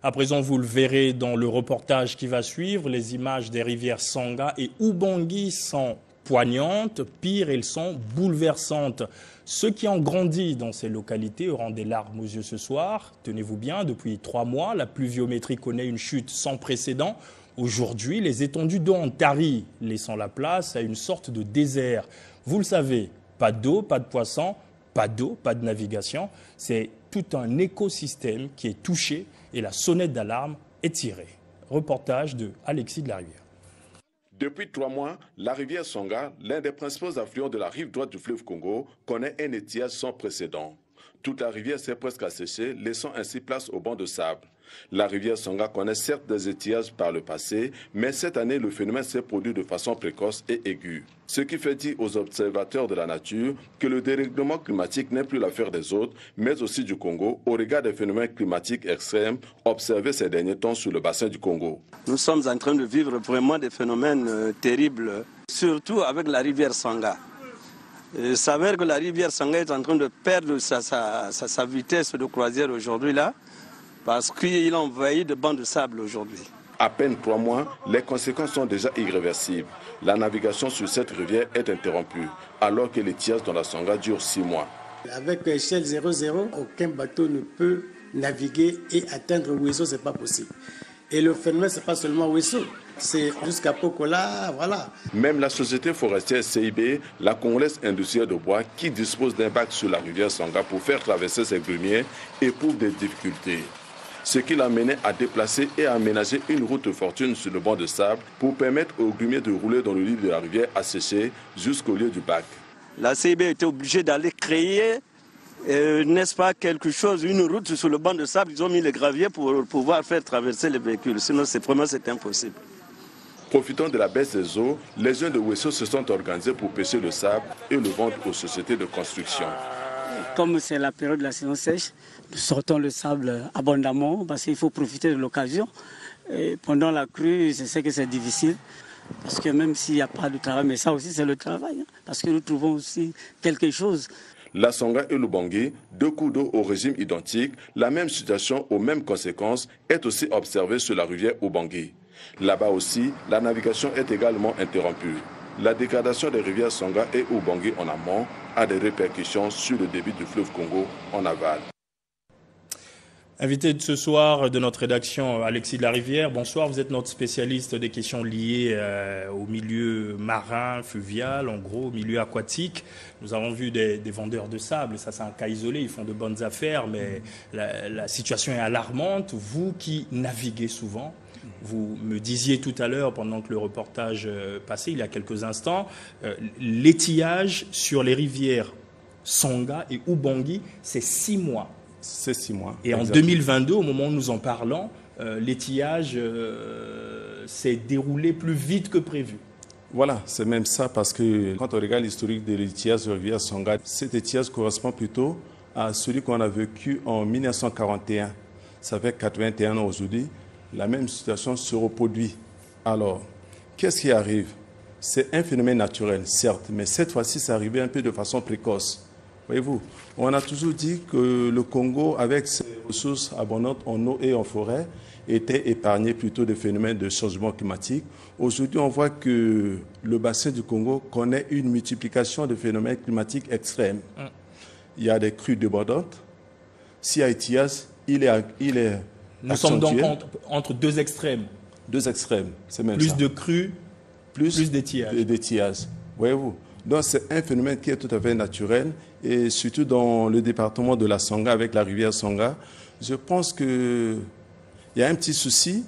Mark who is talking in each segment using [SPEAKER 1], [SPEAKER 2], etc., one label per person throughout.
[SPEAKER 1] À présent, vous le verrez dans le reportage qui va suivre, les images des rivières Sanga et Ubangui sont poignantes, pire, elles sont bouleversantes. Ceux qui ont grandi dans ces localités auront des larmes aux yeux ce soir. Tenez-vous bien, depuis 3 mois, la pluviométrie connaît une chute sans précédent. Aujourd'hui, les étendues d'eau ont tari, laissant la place à une sorte de désert. Vous le savez, pas d'eau, pas de poissons, pas d'eau, pas de navigation. C'est tout un écosystème qui est touché et la sonnette d'alarme est tirée. Reportage de Alexis de la Rivière.
[SPEAKER 2] Depuis 3 mois, la rivière Sanga, l'un des principaux affluents de la rive droite du fleuve Congo, connaît un étiage sans précédent. Toute la rivière s'est presque asséchée, laissant ainsi place au banc de sable. La rivière Sanga connaît certes des étiages par le passé, mais cette année, le phénomène s'est produit de façon précoce et aiguë. Ce qui fait dire aux observateurs de la nature que le dérèglement climatique n'est plus l'affaire des autres, mais aussi du Congo, au regard des phénomènes climatiques extrêmes observés ces derniers temps sur le bassin du Congo.
[SPEAKER 3] Nous sommes en train de vivre vraiment des phénomènes terribles, surtout avec la rivière Sanga. Il s'avère que la rivière Sanga est en train de perdre sa vitesse de croisière aujourd'hui là, parce qu'il a envahi de bancs de sable aujourd'hui.
[SPEAKER 2] À peine 3 mois, les conséquences sont déjà irréversibles. La navigation sur cette rivière est interrompue, alors que l'étiage dans la Sanga dure 6 mois.
[SPEAKER 4] Avec échelle 0,0, aucun bateau ne peut naviguer et atteindre Ouesso, ce n'est pas possible. Et le phénomène, ce n'est pas seulement Ouesso, c'est jusqu'à Pokola, voilà.
[SPEAKER 2] Même la société forestière CIB, la Congolaise industrielle de bois, qui dispose d'un bac sur la rivière Sanga pour faire traverser ses grumiers, éprouve des difficultés. Ce qui l'a mené à déplacer et à aménager une route de fortune sur le banc de sable pour permettre aux grumiers de rouler dans le lit de la rivière asséchée jusqu'au lieu du bac.
[SPEAKER 3] La CIB était obligée d'aller créer, n'est-ce pas, quelque chose, une route sur le banc de sable. Ils ont mis les graviers pour pouvoir faire traverser les véhicules. Sinon, c'est impossible.
[SPEAKER 2] Profitant de la baisse des eaux, les jeunes de Ouesso se sont organisés pour pêcher le sable et le vendre aux sociétés de construction.
[SPEAKER 5] Comme c'est la période de la saison sèche, nous sortons le sable abondamment parce qu'il faut profiter de l'occasion. Pendant la crue, je sais que c'est difficile parce que même s'il n'y a pas de travail, mais ça aussi c'est le travail, hein, parce que nous trouvons aussi quelque chose.
[SPEAKER 2] La Sanga et l'Ubangui, 2 cours d'eau au régime identique, la même situation aux mêmes conséquences, est aussi observée sur la rivière Ubangui. Là-bas aussi, la navigation est également interrompue. La dégradation des rivières Sanga et Ubangui en amont a des répercussions sur le débit du fleuve Congo en aval.
[SPEAKER 1] Invité de ce soir de notre rédaction, Alexis de la Rivière. Bonsoir, vous êtes notre spécialiste des questions liées au milieu marin, fluvial, en gros, au milieu aquatique. Nous avons vu des vendeurs de sable, ça c'est un cas isolé, ils font de bonnes affaires, mais la situation est alarmante. Vous qui naviguez souvent, vous me disiez tout à l'heure, pendant que le reportage passait, il y a quelques instants, l'étiage sur les rivières Sanga et Ubangui, c'est 6 mois.
[SPEAKER 6] C'est 6 mois.
[SPEAKER 1] Et exactement. En 2022, au moment où nous en parlons, l'étiage s'est déroulé plus vite que prévu.
[SPEAKER 6] Voilà, c'est même ça, parce que quand on regarde l'historique de l'étiage de la rivière Sanga, cet étiage correspond plutôt à celui qu'on a vécu en 1941. Ça fait 81 ans aujourd'hui. La même situation se reproduit. Alors, qu'est-ce qui arrive? C'est un phénomène naturel, certes, mais cette fois-ci, c'est arrivé un peu de façon précoce. Voyez-vous, on a toujours dit que le Congo, avec ses ressources abondantes en eau et en forêt, était épargné plutôt des phénomènes de changement climatique. Aujourd'hui, on voit que le bassin du Congo connaît une multiplication de phénomènes climatiques extrêmes. Il y a des crues débordantes. S'il y a étiage, il est
[SPEAKER 1] Nous sommes donc entre 2 extrêmes.
[SPEAKER 6] 2 extrêmes, c'est même
[SPEAKER 1] plus
[SPEAKER 6] ça.
[SPEAKER 1] Plus de crues, plus
[SPEAKER 6] d'étiage. Voyez-vous. Donc c'est un phénomène qui est tout à fait naturel et surtout dans le département de la Sanga avec la rivière Sanga, je pense qu'il y a un petit souci.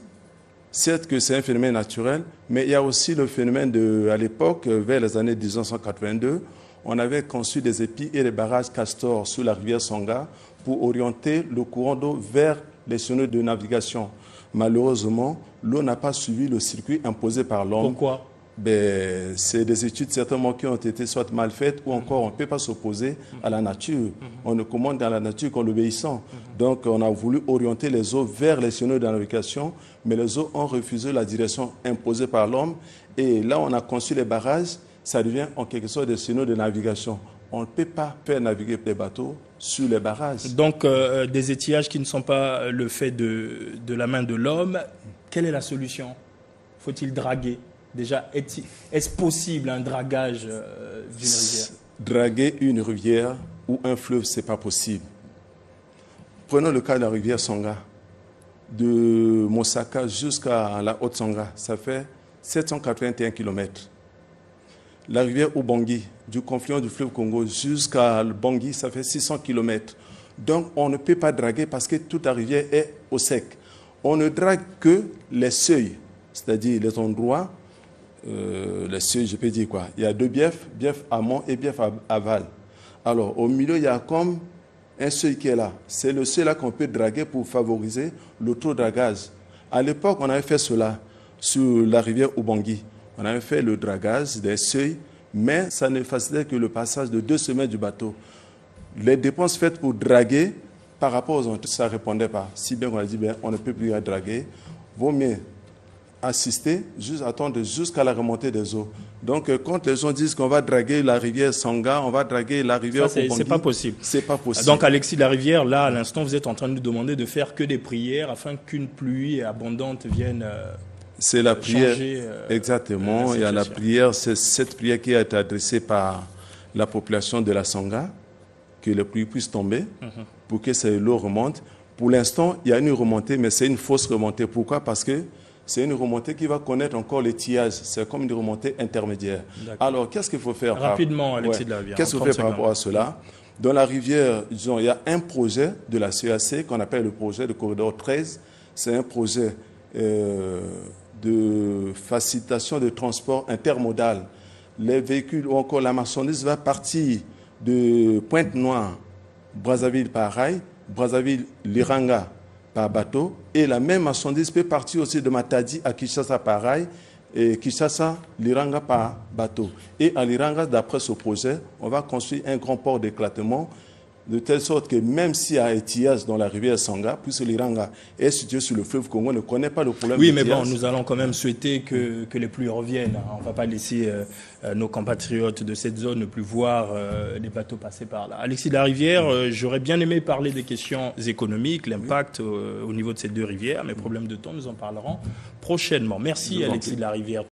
[SPEAKER 6] Certes que c'est un phénomène naturel, mais il y a aussi le phénomène à l'époque, vers les années 1982, on avait conçu des épis et des barrages Castor sur la rivière Sanga pour orienter le courant d'eau vers les chenaux de navigation. Malheureusement, l'eau n'a pas suivi le circuit imposé par l'homme.
[SPEAKER 1] Pourquoi?
[SPEAKER 6] C'est des études certainement qui ont été soit mal faites ou encore on ne peut pas s'opposer à la nature. On ne commande dans la nature qu'en l'obéissant. Donc on a voulu orienter les eaux vers les chenaux de navigation, mais les eaux ont refusé la direction imposée par l'homme. Et là on a conçu les barrages, ça devient en quelque sorte des chenaux de navigation. On ne peut pas faire naviguer les bateaux sur les barrages.
[SPEAKER 1] Donc, des étiages qui ne sont pas le fait de la main de l'homme, quelle est la solution? Faut-il draguer? Déjà, est-ce possible un dragage d'une rivière?
[SPEAKER 6] Draguer une rivière ou un fleuve, ce n'est pas possible. Prenons le cas de la rivière Songa. De Mosaka jusqu'à la Haute-Songa, ça fait 781 km. La rivière Ubangi, du confluent du fleuve Congo jusqu'à Bangui, ça fait 600 km. Donc, on ne peut pas draguer parce que toute la rivière est au sec. On ne drague que les seuils, c'est-à-dire les endroits, les seuils, je peux dire quoi. Il y a deux biefs, bief amont et bief aval. Alors, au milieu, il y a comme un seuil qui est là. C'est le seuil là qu'on peut draguer pour favoriser l'autodragage. À l'époque, on avait fait cela sur la rivière Ubangi. On avait fait le dragage des seuils, mais ça ne facilitait que le passage de 2 semaines du bateau. Les dépenses faites pour draguer, par rapport aux autres, ça ne répondait pas. Si bien qu'on a dit, on ne peut plus draguer, vaut mieux assister, juste attendre jusqu'à la remontée des eaux. Donc, quand les gens disent qu'on va draguer la rivière Sanga, on va draguer la rivière Ubangi,
[SPEAKER 1] c'est pas possible.
[SPEAKER 6] C'est pas possible.
[SPEAKER 1] Donc, Alexis de la Rivière, là, à l'instant, vous êtes en train de nous demander de faire que des prières afin qu'une pluie abondante vienne...
[SPEAKER 6] c'est la prière,
[SPEAKER 1] changer,
[SPEAKER 6] exactement. Il y a la prière, c'est cette prière qui a été adressée par la population de la Sanga, que les pluies puissent tomber, pour que l'eau remonte. Pour l'instant, il y a une remontée, mais c'est une fausse remontée. Pourquoi? Parce que c'est une remontée qui va connaître encore l'étiage. C'est comme une remontée intermédiaire. Alors, qu'est-ce qu'il faut faire?
[SPEAKER 1] Rapidement, Alexis de la Rivière.
[SPEAKER 6] Qu'est-ce qu'il faut faire par rapport à cela? Dans la rivière, disons, il y a un projet de la CAC qu'on appelle le projet de corridor 13. C'est un projet de facilitation de transport intermodal. Les véhicules ou encore la marchandise va partir de Pointe-Noire, Brazzaville par rail, Brazzaville-Liranga par bateau, et la même marchandise peut partir aussi de Matadi à Kinshasa par rail et Kinshasa-Liranga par bateau. Et à Liranga, d'après ce projet, on va construire un grand port d'éclatement de telle sorte que même s'il y a étiage dans la rivière Sanga, puisque l'Iranga est situé sur le fleuve Congo, ne connaît pas le problème
[SPEAKER 1] d'étiage. Oui, mais bon, nous allons quand même souhaiter que les pluies reviennent. On ne va pas laisser nos compatriotes de cette zone ne plus voir les bateaux passer par là. Alexis de la Rivière, j'aurais bien aimé parler des questions économiques, l'impact au niveau de ces deux rivières, mais problème de temps, nous en parlerons prochainement. Merci Alexis de la Rivière.